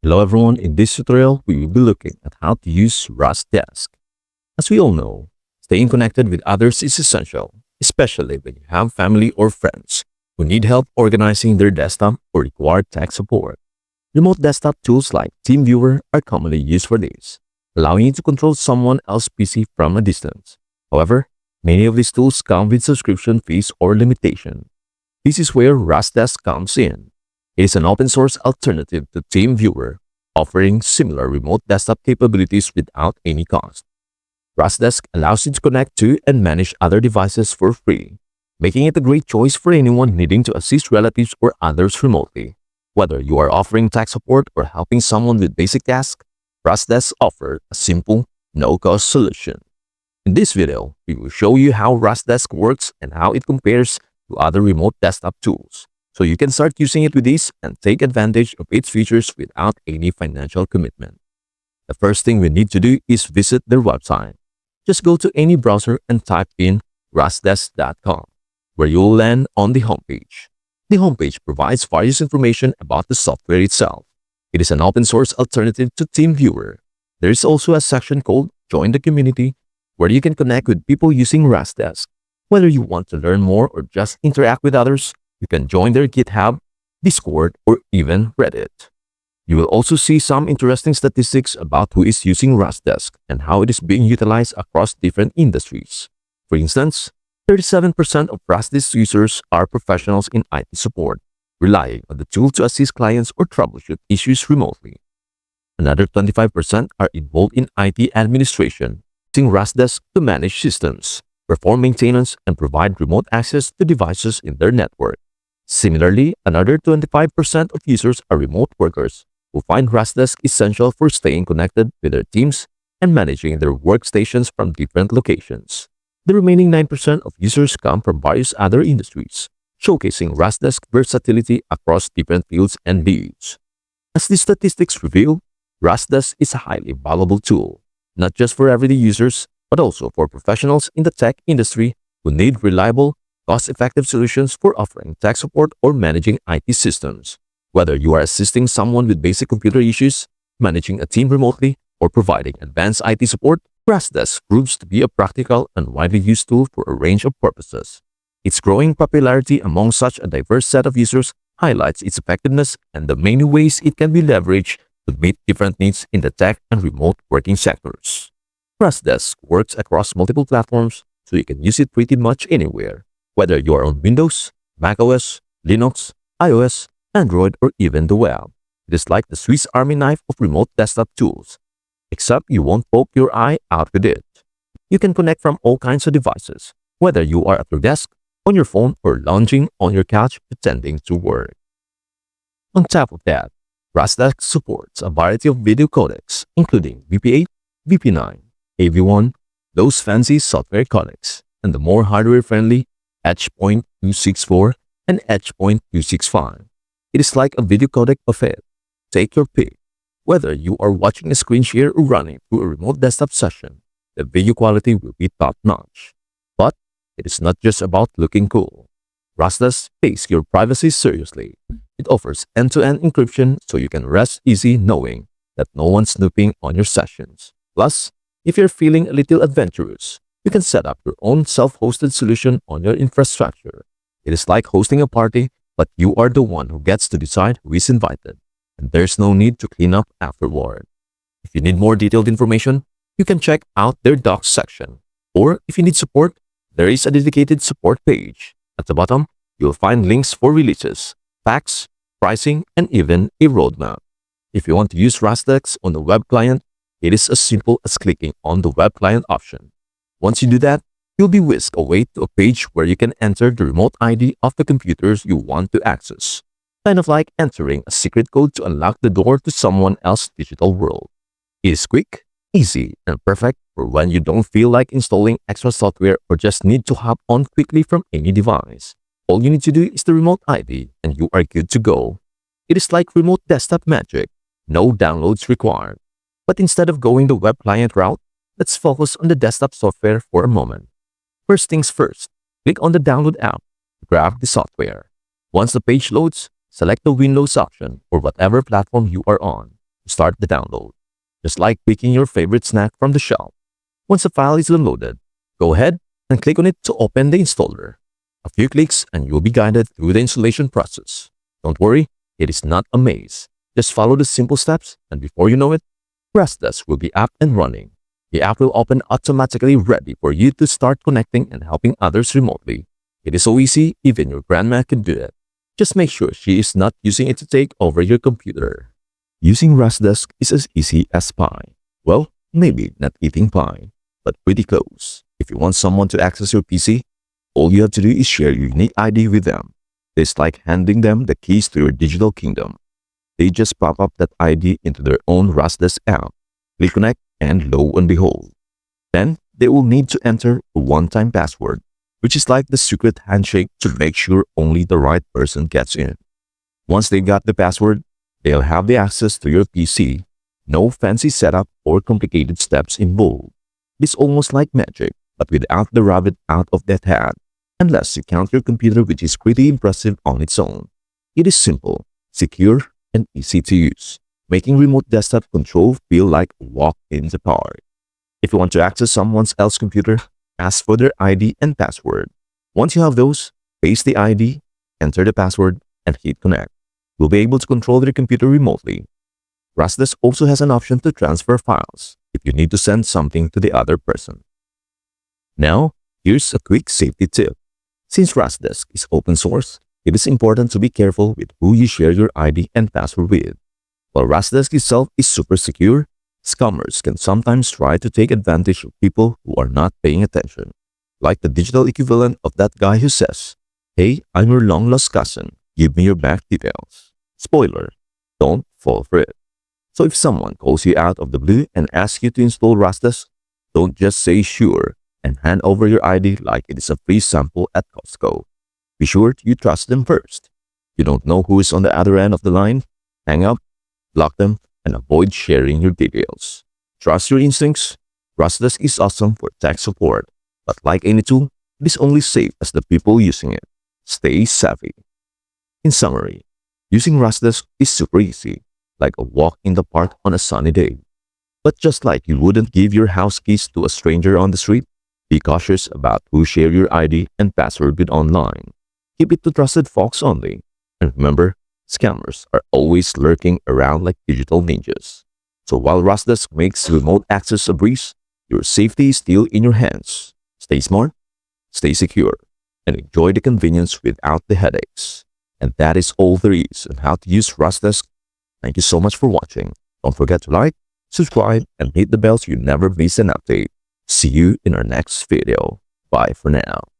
Hello everyone, in this tutorial we will be looking at how to use RustDesk. As we all know, staying connected with others is essential, especially when you have family or friends who need help organizing their desktop or require tech support. Remote desktop tools like TeamViewer are commonly used for this, allowing you to control someone else's PC from a distance. However, many of these tools come with subscription fees or limitations. This is where RustDesk comes in. It is an open-source alternative to TeamViewer, offering similar remote desktop capabilities without any cost. RustDesk allows you to connect to and manage other devices for free, making it a great choice for anyone needing to assist relatives or others remotely. Whether you are offering tech support or helping someone with basic tasks, RustDesk offers a simple, no-cost solution. In this video, we will show you how RustDesk works and how it compares to other remote desktop tools, so you can start using it with ease and take advantage of its features without any financial commitment. The first thing we need to do is visit their website. Just go to any browser and type in rustdesk.com, where you will land on the homepage. The homepage provides various information about the software itself. It is an open-source alternative to TeamViewer. There is also a section called Join the Community, where you can connect with people using RustDesk. Whether you want to learn more or just interact with others, you can join their GitHub, Discord, or even Reddit. You will also see some interesting statistics about who is using RustDesk and how it is being utilized across different industries. For instance, 37% of RustDesk users are professionals in IT support, relying on the tool to assist clients or troubleshoot issues remotely. Another 25% are involved in IT administration, using RustDesk to manage systems, perform maintenance, and provide remote access to devices in their network. Similarly, another 25% of users are remote workers who find RustDesk essential for staying connected with their teams and managing their workstations from different locations. The remaining 9% of users come from various other industries, showcasing RustDesk versatility across different fields and needs. As the statistics reveal, RustDesk is a highly valuable tool, not just for everyday users, but also for professionals in the tech industry who need reliable, cost-effective solutions for offering tech support or managing IT systems. Whether you are assisting someone with basic computer issues, managing a team remotely, or providing advanced IT support, RustDesk proves to be a practical and widely used tool for a range of purposes. Its growing popularity among such a diverse set of users highlights its effectiveness and the many ways it can be leveraged to meet different needs in the tech and remote working sectors. RustDesk works across multiple platforms, so you can use it pretty much anywhere, whether you are on Windows, macOS, Linux, iOS, Android, or even the web. It is like the Swiss Army knife of remote desktop tools, except you won't poke your eye out with it. You can connect from all kinds of devices, whether you are at your desk, on your phone, or lounging on your couch pretending to work. On top of that, RustDesk supports a variety of video codecs, including VP8, VP9, AV1, those fancy software codecs, and the more hardware-friendly H.264 and H.265. It is like a video codec buffet. Take your pick. Whether you are watching a screen share or running through a remote desktop session, the video quality will be top-notch. But it is not just about looking cool. RustDesk takes your privacy seriously. It offers end-to-end encryption so you can rest easy knowing that no one's snooping on your sessions. Plus, if you're feeling a little adventurous, you can set up your own self-hosted solution on your infrastructure. It is like hosting a party, but you are the one who gets to decide who is invited, and there's no need to clean up afterward. If you need more detailed information, you can check out their docs section. Or if you need support, there is a dedicated support page. At the bottom, you'll find links for releases, packs, pricing, and even a roadmap. If you want to use RustDesk on the web client, it is as simple as clicking on the web client option. Once you do that, you'll be whisked away to a page where you can enter the remote ID of the computers you want to access, kind of like entering a secret code to unlock the door to someone else's digital world. It is quick, easy, and perfect for when you don't feel like installing extra software or just need to hop on quickly from any device. All you need to do is the remote ID, and you are good to go. It is like remote desktop magic, no downloads required. But instead of going the web client route, let's focus on the desktop software for a moment. First things first, click on the Download app to grab the software. Once the page loads, select the Windows option or whatever platform you are on. to start the download. Just like picking your favorite snack from the shelf. Once the file is downloaded, go ahead and click on it to open the installer. A few clicks and you'll be guided through the installation process. Don't worry, it is not a maze. Just follow the simple steps and before you know it, RustDesk will be up and running. The app will open automatically ready for you to start connecting and helping others remotely. It is so easy, even your grandma can do it. Just make sure she is not using it to take over your computer. Using RustDesk is as easy as pie. Well, maybe not eating pie, but pretty close. If you want someone to access your PC, all you have to do is share your unique ID with them. It's like handing them the keys to your digital kingdom. They just pop up that ID into their own RustDesk app, click connect, and lo and behold. Then they will need to enter a one-time password, which is like the secret handshake to make sure only the right person gets in. Once they got the password, they'll have the access to your PC. No fancy setup or complicated steps involved. It's almost like magic, but without the rabbit out of that hat. Unless you count your computer, which is pretty impressive on its own. It is simple, secure, and easy to use, making remote desktop control feel like a walk in the park. If you want to access someone else's computer, ask for their ID and password. Once you have those, paste the ID, enter the password, and hit connect. You'll be able to control their computer remotely. RustDesk also has an option to transfer files if you need to send something to the other person. Now, here's a quick safety tip. Since RustDesk is open source, it is important to be careful with who you share your ID and password with. While RustDesk itself is super secure, scammers can sometimes try to take advantage of people who are not paying attention. Like the digital equivalent of that guy who says, "Hey, I'm your long-lost cousin. Give me your bank details." Spoiler, don't fall for it. So if someone calls you out of the blue and asks you to install RustDesk, don't just say sure and hand over your ID like it is a free sample at Costco. Be sure you trust them first. You don't know who is on the other end of the line? Hang up, block them, and avoid sharing your details. Trust your instincts. RustDesk is awesome for tech support, but like any tool, it is only safe as the people using it. Stay savvy. In summary, using RustDesk is super easy, like a walk in the park on a sunny day. But just like you wouldn't give your house keys to a stranger on the street, be cautious about who share your ID and password with online. Keep it to trusted folks only. And remember, scammers are always lurking around like digital ninjas. So while RustDesk makes remote access a breeze, your safety is still in your hands. Stay smart, stay secure, and enjoy the convenience without the headaches. And that is all there is on how to use RustDesk. Thank you so much for watching. Don't forget to like, subscribe, and hit the bell so you never miss an update. See you in our next video. Bye for now.